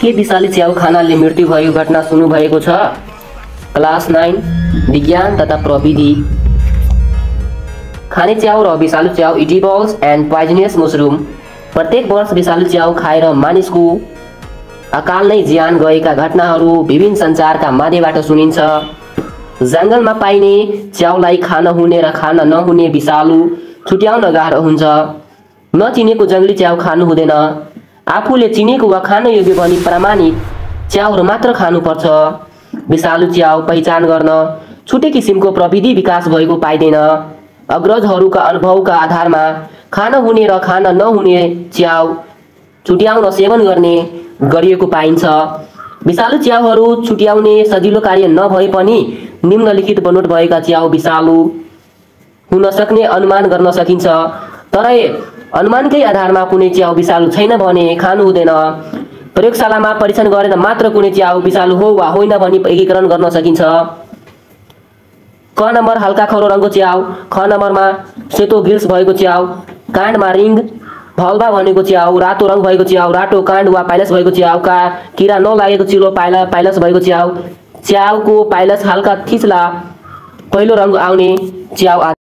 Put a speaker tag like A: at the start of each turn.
A: के विषालु च्याउ खानाले मृत्यु भएको घटना सुन्नु भएको छ? क्लास 9 विज्ञान तथा प्रविधि। खाने च्याउ र विषालु च्याउ इडिबल्स एन्ड पोइजनस मशरूम। प्रत्येक वर्ष विषालु च्याउ खाएर मानिसको अकाल नै ज्यान गएका घटनाहरू विभिन्न सञ्चारका माध्यमबाट सुनिन्छ। जङ्गलमा पाइने च्याउलाई खान हुने र खान नहुने विषालु छुट्याउन गाह्रो हुन्छ। नचिनेको जङ्गली च्याउ खानु हुँदैन। आफूले चिनेको वा खान योग्य भनी प्रमाणित च्याउहरू मात्र खानुपर्छ। विषालु च्याउ पहिचान गर्न छुट्टै किसिमको प्रविधि विकास भएको पाइँदैन। अग्रजहरूका अनुभवका आधारमा खान हुने र खान नहुने च्याउ छुट्याउन सेवन गर्ने गरिएको पाइन्छ। विषालु च्याउहरू छुट्याउने सजिलो कार्य नभए पनि निम्नलिखित बनोट भएका च्याउ विषालु हुन सक्ने अनुमान गर्न सकिन्छ। तर अनुमानकै आधारमा कुनै च्याउ विषालु छैन भने खानु हुँदैन। प्रयोगशालामा परीक्षण गरेर मात्र कुनै च्याउ विषालु हो वा होइन भनी एकीकरण गर्न सकिन्छ। क नम्बर हल्का खरो रङको च्याउ, ख नम्बरमा सेतो गिल्स भएको च्याउ, काण्डमा रिङ भल्भा भनेको च्याउ, रातो रङ भएको च्याउ, रातो काण्ड वा पाइलस भएको च्याउका किरा नलागेको चिलो पाइलस भएको च्याउ, च्याउको पाइलस हल्का थिच्ला पहिलो रङ आउने च्याउ।